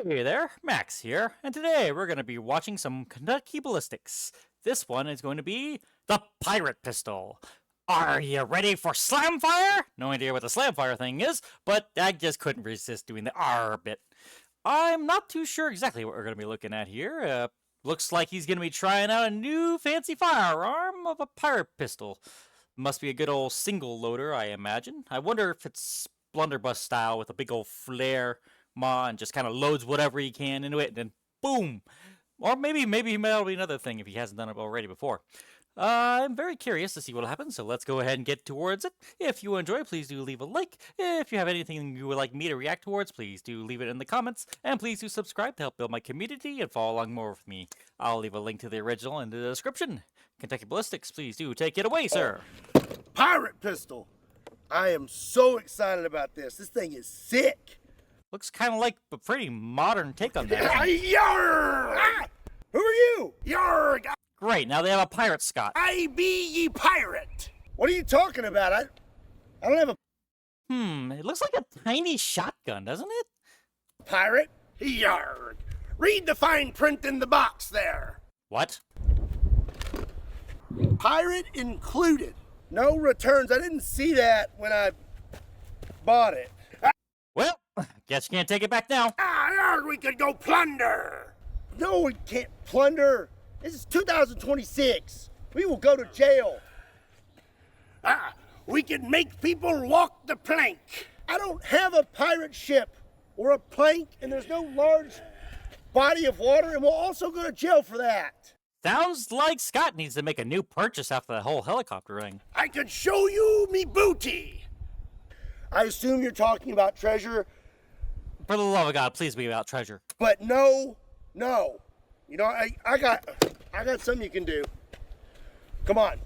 Hey there, Max here, and today we're going to be watching some Kentucky ballistics. This one is going to be the pirate pistol. Are you ready for slam fire? No idea what the slam fire thing is, but I just couldn't resist doing the Arrr bit. I'm not too sure exactly what we're going to be looking at here. Looks like he's going to be trying out a new fancy firearm of a pirate pistol. Must be a good old single loader, I imagine. I wonder if it's blunderbuss style with a big old flare and just kind of loads whatever he can into it, and then boom. Or maybe that'll be another thing if he hasn't done it already before. I'm very curious to see what happens, so let's go ahead and get towards it. If you enjoy, please do leave a like. If you have anything you would like me to react towards, please do leave it in the comments. And please do subscribe to help build my community and follow along more with me. I'll leave a link to the original in the description. Kentucky Ballistics, please do take it away, sir. Pirate pistol! I am so excited about this. This thing is sick. Looks kind of like a pretty modern take on that. Yarr! Ah! Who are you? Yarr! Great, now they have a pirate Scott. I be ye pirate. What are you talking about? I don't have a It looks like a tiny shotgun, doesn't it? pirate. Yarr! Read the fine print in the box there. What? Pirate included. No returns. I didn't see that when I bought it. Well, guess you can't take it back now. Yarr, we could go plunder. No, we can't plunder. This is 2026. We will go to jail. We can make people walk the plank. I don't have a pirate ship or a plank, and there's no large body of water, and we'll also go to jail for that. Sounds like Scott needs to make a new purchase after the whole helicopter ring. I could show you me booty. I assume you're talking about treasure, For the love of God, please be about treasure. but no. You know, I got something you can do. Come on.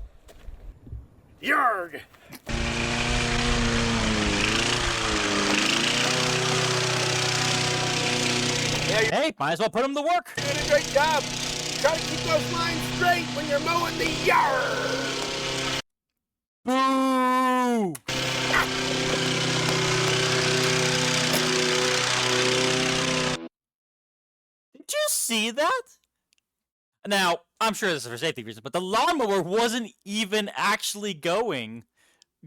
Yarg. Hey, might as well put him to work. You're doing a great job. Try to keep those lines straight when you're mowing the yard. Boo! Did you see that? Now, I'm sure this is for safety reasons, but the lawnmower wasn't even actually going,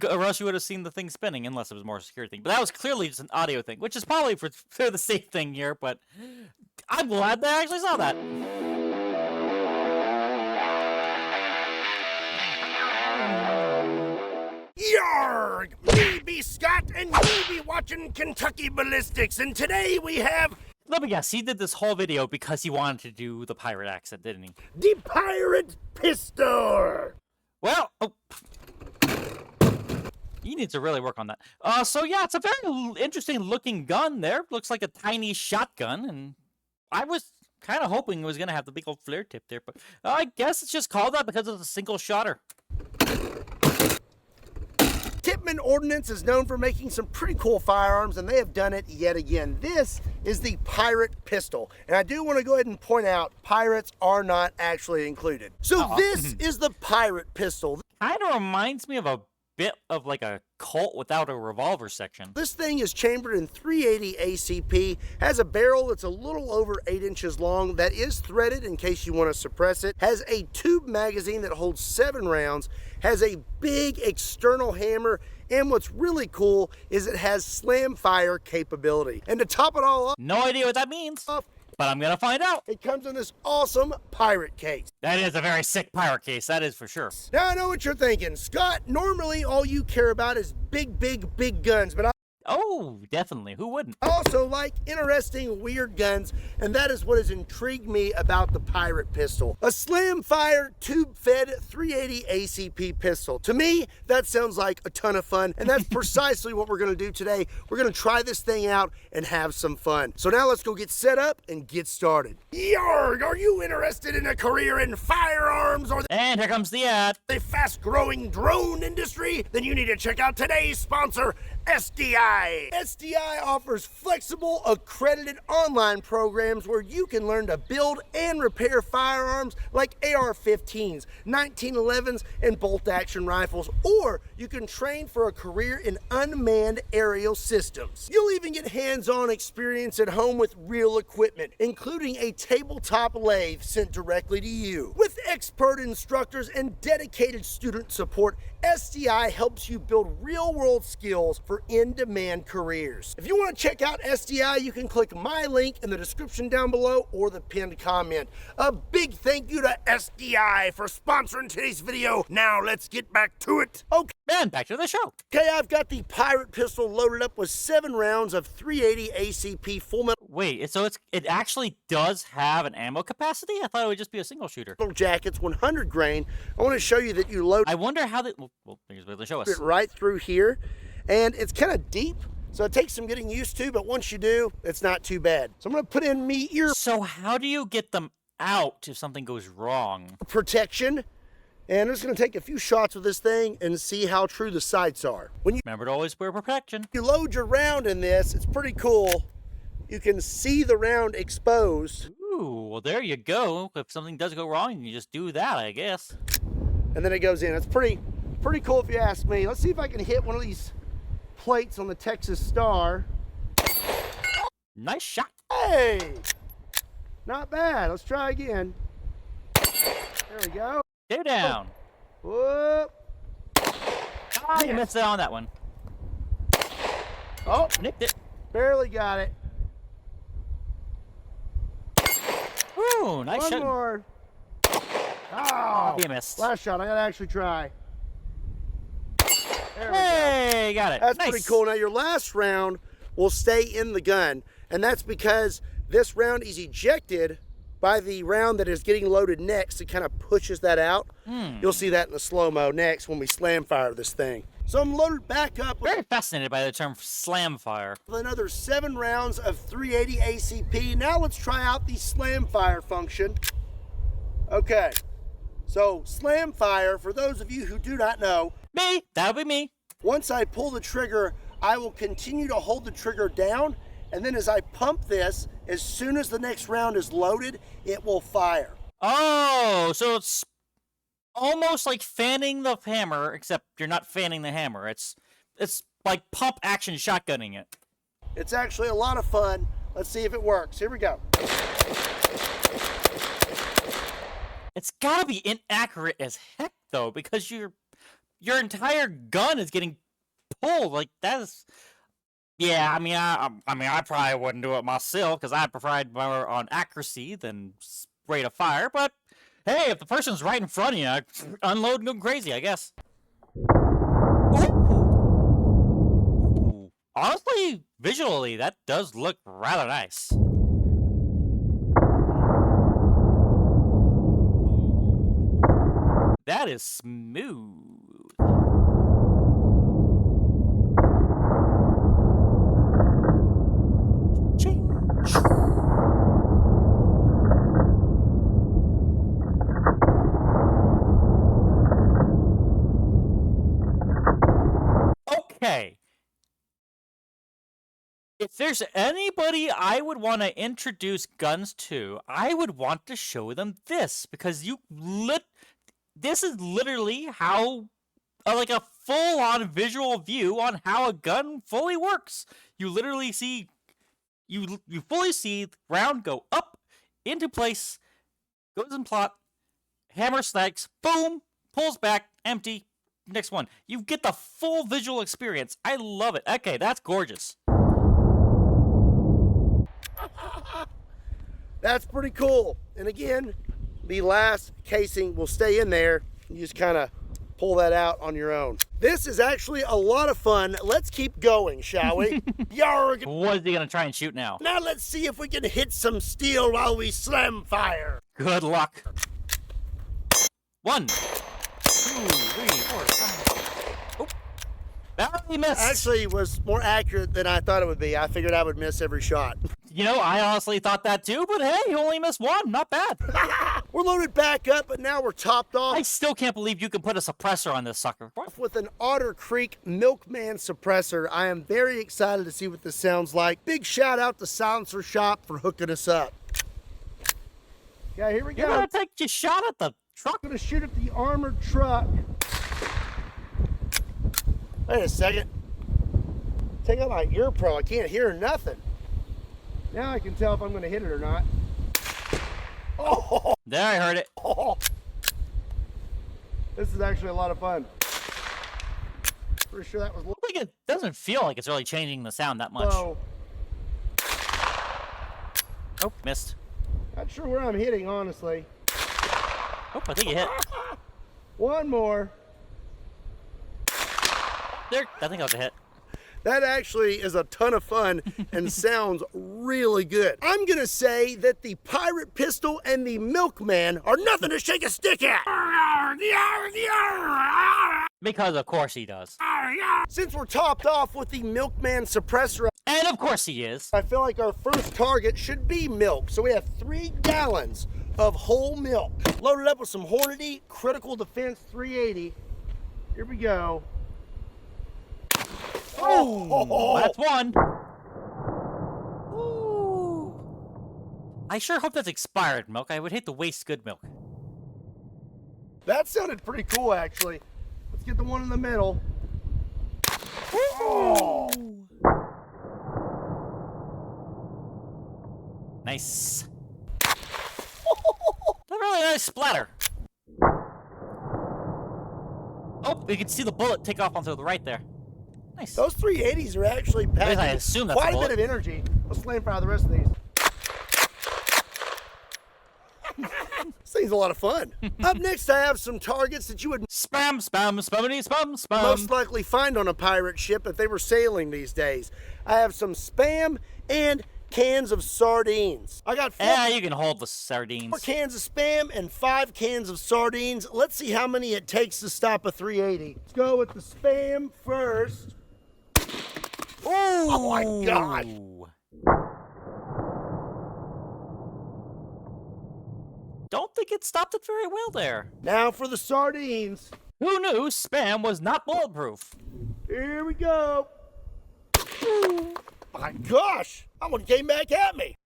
or else you would have seen the thing spinning, unless it was more a security thing. But that was clearly just an audio thing, which is probably for the safe thing here, but I'm glad they actually saw that. Yarg! Me be Scott and me be watching Kentucky Ballistics, and today we have Let me guess, he did this whole video because he wanted to do the pirate accent, didn't he? the pirate pistol. Well, he needs to really work on that. So yeah, it's a very interesting looking gun there. Looks like a tiny shotgun, and I was kind of hoping it was going to have the big old flare tip there, but I guess it's just called that because it's a single shotter. Tippmann Ordnance is known for making some pretty cool firearms, and they have done it yet again. This is the pirate pistol, and I do want to go ahead and point out pirates are not actually included. So this is the pirate pistol. Kind of reminds me of a bit of like a Colt without a revolver section. This thing is chambered in 380 ACP, has a barrel that's a little over 8 inches long that is threaded in case you want to suppress it, has a tube magazine that holds 7 rounds, has a big external hammer, and what's really cool is it has slam fire capability. And to top it all No idea what that means, off, but I'm going to find out. it comes in this awesome pirate case. That is a very sick pirate case, that is for sure. Now I know what you're thinking, Scott, normally all you care about is big guns, but I Oh, definitely. Who wouldn't? also like interesting, weird guns, and that is what has intrigued me about the pirate pistol. A slam fire, tube fed 380 ACP pistol. To me, that sounds like a ton of fun, and that's precisely what we're gonna do today. We're gonna try this thing out and have some fun. So now let's go get set up and get started. Yarg, are you interested in a career in firearms or And here comes the ad. the fast-growing drone industry? Then you need to check out today's sponsor, SDI. SDI offers flexible, accredited online programs where you can learn to build and repair firearms like AR-15s, 1911s, and bolt-action rifles, or you can train for a career in unmanned aerial systems. You'll even get hands-on experience at home with real equipment, including a tabletop lathe sent directly to you. With expert instructors and dedicated student support, SDI helps you build real-world skills for in-demand careers. If you want to check out SDI, you can click my link in the description down below or the pinned comment. A big thank you to SDI for sponsoring today's video. Now let's get back to it. Okay. And back to the show. Okay, I've got the Pirate pistol loaded up with 7 rounds of 380 ACP full metal Wait, so it actually does have an ammo capacity? I thought it would just be a single shooter. jackets, 100 grain. I want to show you that you load I wonder how they... Well, here's what they show us. it right through here, and it's kind of deep, so it takes some getting used to, but once you do, it's not too bad. So I'm going to put in me ear So how do you get them out if something goes wrong? protection, and I'm just going to take a few shots with this thing and see how true the sights are. When you Remember to always wear protection. load your round in this, it's pretty cool. You can see the round exposed, Ooh, well there you go. If something does go wrong, you just do that, I guess. and then it goes in. It's pretty cool if you ask me. Let's see if I can hit one of these plates on the Texas Star. Nice shot. Hey, not bad. Let's try again. There we go. Stay down. Whoop. Ah, you missed out on that one. Oh, Nicked it. barely got it. Ooh, nice One shot. more. Oh, You missed. last shot. I gotta actually try. There we go. Hey, got it. That's nice. pretty cool. Now your last round will stay in the gun, and that's because this round is ejected by the round that is getting loaded next. It kind of pushes that out. You'll see that in the slow-mo next when we slam fire this thing. So I'm loaded back up with Very fascinated by the term slam fire. another 7 rounds of 380 ACP. Now let's try out the slam fire function. Okay, so slam fire, for those of you who do not know, Me, that'll be me. once I pull the trigger, I will continue to hold the trigger down, and then as I pump this, as soon as the next round is loaded, it will fire. Oh, so it's almost like fanning the hammer, except you're not fanning the hammer. It's like pump action shotgunning it. It's actually a lot of fun. Let's see if it works. Here we go. It's gotta be inaccurate as heck though, because your entire gun is getting pulled. Like that is. Yeah, I mean, I probably wouldn't do it myself because I prefer more on accuracy than rate of fire. But hey, if the person's right in front of you, unload and go crazy, I guess. Ooh. Honestly, visually, that does look rather nice. That is smooth. Okay. If there's anybody I would want to introduce guns to, I would want to show them this because this is literally how like a full-on visual view on how a gun fully works. You literally see you fully see the round go up into place, goes in plot, hammer strikes, boom, pulls back, empty, next one. You get the full visual experience. I love it. Okay, that's gorgeous. That's pretty cool. And again, the last casing will stay in there. You just kind of pull that out on your own. This is actually a lot of fun. Let's keep going, shall we? Yarg. What is he gonna try and shoot now? Now let's see if we can hit some steel while we slam fire. Good luck. 1, 2, 3, 4, 5. Oh, barely missed. Actually, it was more accurate than I thought it would be. I figured I would miss every shot. You know, I honestly thought that too, but hey, you only missed 1. Not bad. We're loaded back up, but now we're topped off I still can't believe you can put a suppressor on this sucker. What? with an Otter Creek Milkman suppressor. I am very excited to see what this sounds like. Big shout out to Silencer Shop for hooking us up. Yeah, here we go. You're gonna take your shot at the truck? I'm gonna shoot at the armored truck. Wait a second. Take out my ear pro. I can't hear nothing. Now I can tell if I'm gonna hit it or not. Oh! There, I heard it. Oh. This is actually a lot of fun. Pretty sure that was. I think it doesn't feel like it's really changing the sound that much. So, Oh, missed. not sure where I'm hitting, honestly. Oh, I think you hit. One more. There, I think that was a hit. That actually is a ton of fun and sounds really good. I'm gonna say that the Pirate Pistol and the Milkman are nothing to shake a stick at. Because of course he does. Since we're topped off with the Milkman suppressor, And of course he is. I feel like our first target should be milk. So we have 3 gallons of whole milk. Loaded up with some Hornady Critical Defense 380. Here we go. Oh, that's one. Ooh. I sure hope that's expired milk. I would hate to waste good milk. That sounded pretty cool, actually. Let's get the one in the middle. Oh. Nice. A really nice splatter. Oh, we can see the bullet take off onto the right there. Nice. Those 380s are actually At least I packing assume that's quite a a bit bullet. of energy. Let's flame fire the rest of these. This thing's a lot of fun. Up next, I have some targets that you would Spam, spam, spammity, spam, spam. most likely find on a pirate ship if they were sailing these days. I have some Spam and cans of sardines. I got 4 Yeah, you can hold the sardines. cans of Spam and 5 cans of sardines. Let's see how many it takes to stop a 380. Let's go with the Spam first. Oh my gosh. Don't think it stopped it very well there. Now for the sardines. Who knew spam was not bulletproof? Here we go. Ooh, my gosh, that one came back at me.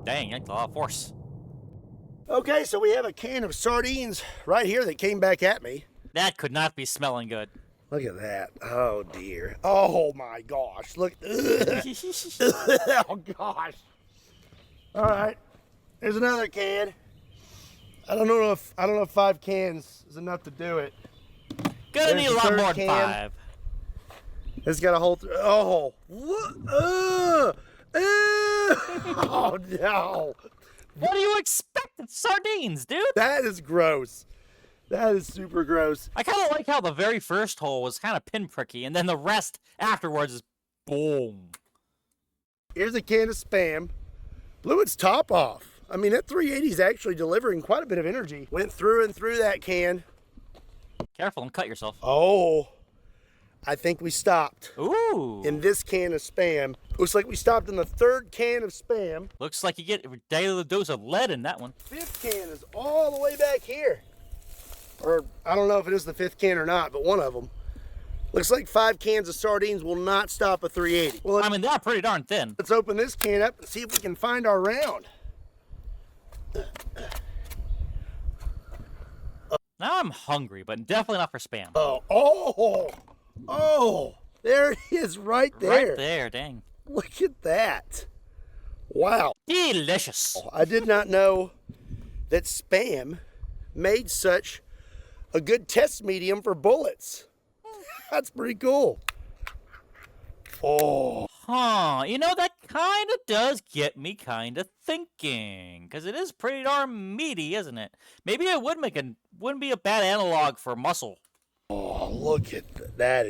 Dang, that's a lot of force. Okay, so we have a can of sardines right here that came back at me. That could not be smelling good. Look at that. Oh dear. Oh my gosh. Look. Oh gosh. All right. There's another can. I don't know if 5 cans is enough to do it. Gonna There's need a the lot third more than can. 5. It's got a whole. Oh. What? Oh no. What do you expect? It's sardines, dude. That is gross. That is super gross. I kind of like how the very first hole was kind of pinpricky, and then the rest afterwards is boom. Here's a can of Spam. Blew its top off. I mean, that 380 is actually delivering quite a bit of energy. Went through and through that can. Careful and cut yourself. Oh, I think we stopped Ooh. in this can of Spam. Looks like we stopped in the 3rd can of Spam. Looks like you get a daily dose of lead in that one. 5th can is all the way back here. Or I don't know if it is the 5th can or not, but one of them. Looks like 5 cans of sardines will not stop a 380. Well, I mean, they're pretty darn thin. let's open this can up and see if we can find our round. Now I'm hungry, but definitely not for spam. Oh, there it is right there. Right there, dang. Look at that. Wow. Delicious. I did not know that Spam made such a good test medium for bullets. That's pretty cool. Oh, Huh, you know, that kind of does get me kind of thinking. Because it is pretty darn meaty, isn't it? Maybe it wouldn't be a bad analog for muscle. oh, look at that.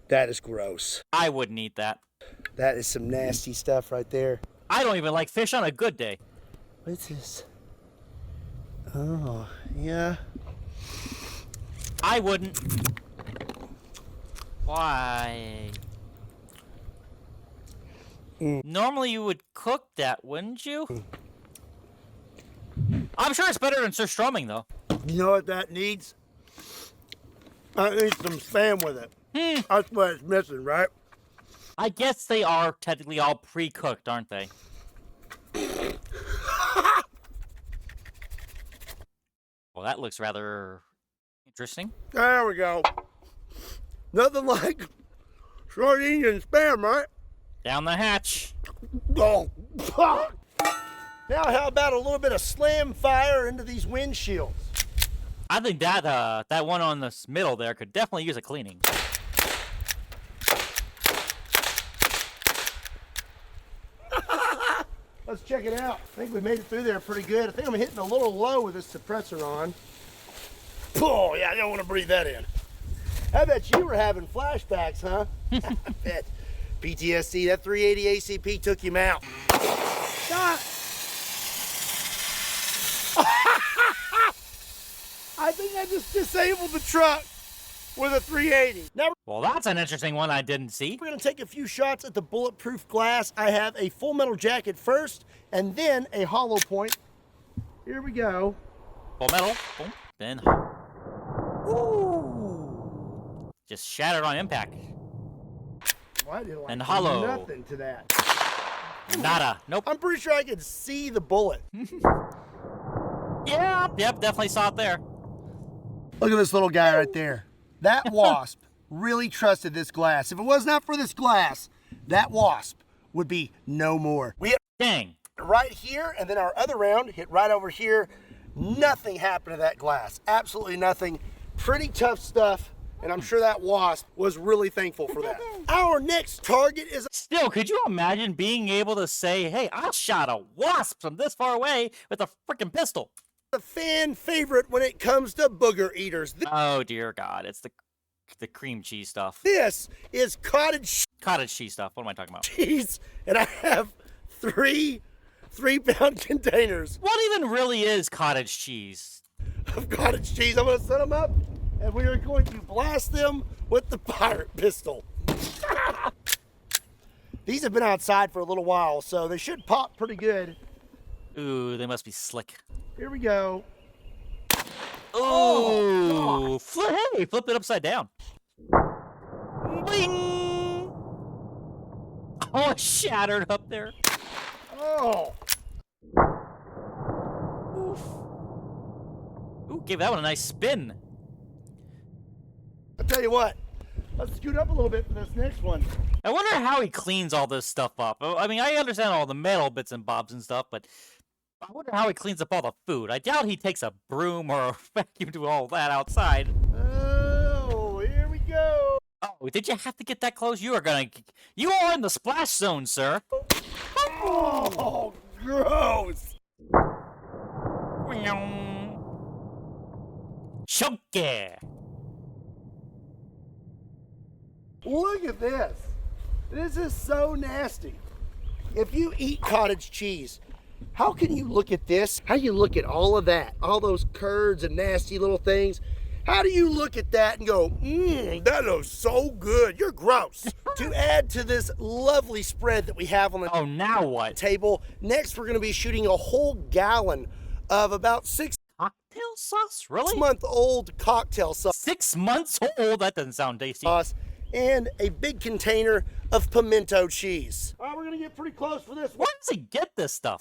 That is gross. I wouldn't eat that. That is some nasty stuff right there. I don't even like fish on a good day. What's this? Oh, yeah. I wouldn't. Why? Normally you would cook that, wouldn't you? I'm sure it's better than surströmming, though. You know what that needs? I need some Spam with it. That's what it's missing, right? I guess they are technically all pre-cooked, aren't they? Well, that looks rather interesting. There we go. Nothing like sardines and Spam, right? Down the hatch. Oh, fuck. Now how about a little bit of Slam fire into these windshields? I think that that one on the middle there could definitely use a cleaning. Let's check it out. I think we made it through there pretty good. I think I'm hitting a little low with this suppressor on. Oh, yeah, I don't want to breathe that in. I bet you were having flashbacks, huh? I bet. PTSD, that 380 ACP took him out. Ah. I think I just disabled the truck with a 380. Now, Well, that's an interesting one I didn't see. we're gonna take a few shots at the bulletproof glass. I have a full metal jacket first, and then a hollow point. Here we go. Full metal. Boom. Then. Ooh. Just shattered on impact. Well, I didn't like And hollow. nothing to that. Nada. Nope. I'm pretty sure I could see the bullet. Yep, definitely saw it there. Look at this little guy right there. That wasp really trusted this glass. If it was not for this glass, that wasp would be no more. We hit Dang. right here, and then our other round hit right over here. Nothing happened to that glass. Absolutely nothing. Pretty tough stuff, and I'm sure that wasp was really thankful for that. Our next target is Still, could you imagine being able to say, hey, I shot a wasp from this far away with a freaking pistol? a fan favorite when it comes to booger eaters. Oh, dear God. It's the cream cheese stuff. This is cottage Cottage cheese stuff. What am I talking about? cheese, and I have three 3-pound containers What even really is cottage cheese? of cottage cheese. I'm going to set them up, and we are going to blast them with the pirate pistol. These have been outside for a little while, so they should pop pretty good. Ooh, they must be slick. Here we go. Oh, hey, flip it upside down. Bing! Oh, it shattered up there. Oh, Oof. Ooh, give that one a nice spin. I'll tell you what. Let's scoot up a little bit for this next one. I wonder how he cleans all this stuff up. I mean, I understand all the metal bits and bobs and stuff, but I wonder how he cleans up all the food. I doubt he takes a broom or a vacuum to all that outside. Oh, here we go. Oh, did you have to get that close? You are in the splash zone, sir. Oh, gross. Chunky. Look at this. This is so nasty. If you eat cottage cheese, how can you look at this? How do you look at all of that? All those curds and nasty little things? How do you look at that and go, that looks so good. You're gross. To add to this lovely spread that we have on the Oh, now what? table, next we're going to be shooting a whole gallon of about 6 Cocktail sauce? Really? month old cocktail 6 months old? That doesn't sound tasty. sauce and a big container of pimento cheese. All right, we're going to get pretty close for this one. Where does he get this stuff?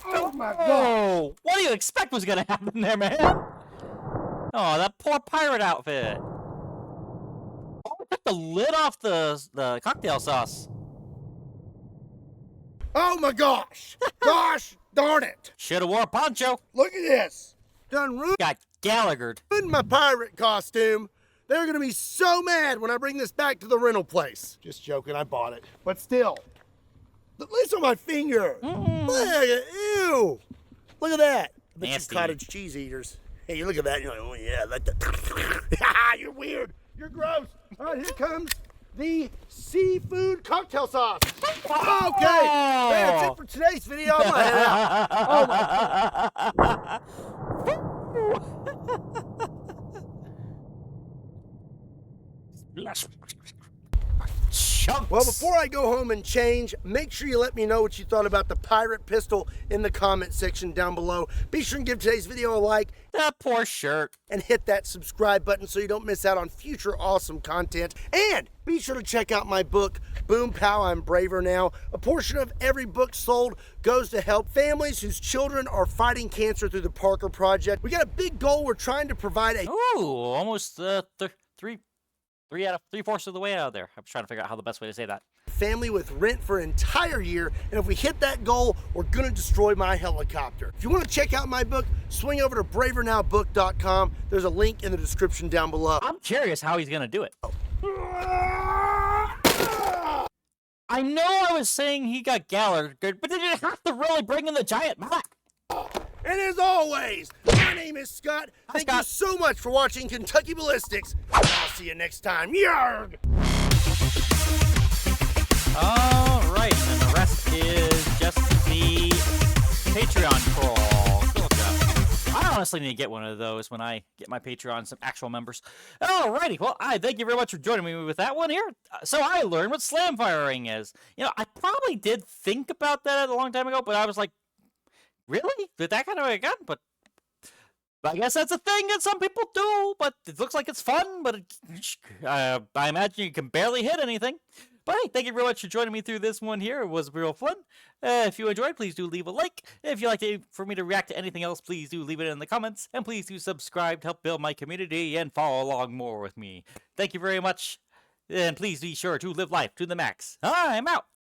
Oh my God. Oh, what do you expect was gonna happen there, man? Oh, that poor pirate outfit. Oh, we took the lid off the cocktail sauce. Oh my gosh. Gosh darn it. Shoulda wore a poncho. Look at this. Done Got Gallaghered. ruined my pirate costume. They're going to be so mad when I bring this back to the rental place. Just joking, I bought it. But still, at least on my finger. Look at ew. Look at that. I bet you Nasty. cottage cheese eaters. Hey, you look at that and you're like, oh yeah, like that. You're weird. You're gross. All right, here comes the seafood cocktail sauce. Okay, that's it for today's video. I'm gonna head out. Oh my God. Splash. chunks. Well, before I go home and change, make sure you let me know what you thought about the pirate pistol in the comment section down below. Be sure and give today's video a like. That poor shirt. And hit that subscribe button so you don't miss out on future awesome content. And be sure to check out my book, Boom Pow, I'm Braver Now. A portion of every book sold goes to help families whose children are fighting cancer through the Parker Project. We got a big goal. We're trying to provide a... Ooh, almost three-fourths of the way out of there. I was trying to figure out how the best way to say that. family with rent for an entire year, and if we hit that goal, we're gonna destroy my helicopter. If you want to check out my book, swing over to bravernowbook.com. There's a link in the description down below. I'm curious how he's gonna do it. I know I was saying he got Gallagher, but did you have to really bring in the giant Mac? And as always, my name is Scott. Thank you so much for watching Kentucky Ballistics. I'll see you next time. Yarg! Alright, and the rest is just the Patreon crawl. I honestly need to get one of those when I get my Patreon, some actual members. Alrighty, well, I thank you very much for joining me with that one here. So I learned what slam firing is. You know, I probably did think about that a long time ago, but I was like, really? Did that kind of a gun? But I guess that's a thing that some people do, but it looks like it's fun, but I imagine you can barely hit anything. But hey, thank you very much for joining me through this one here. It was real fun. If you enjoyed, please do leave a like. If you'd like for me to react to anything else, please do leave it in the comments. And please do subscribe to help build my community and follow along more with me. Thank you very much. And please be sure to live life to the max. I'm out.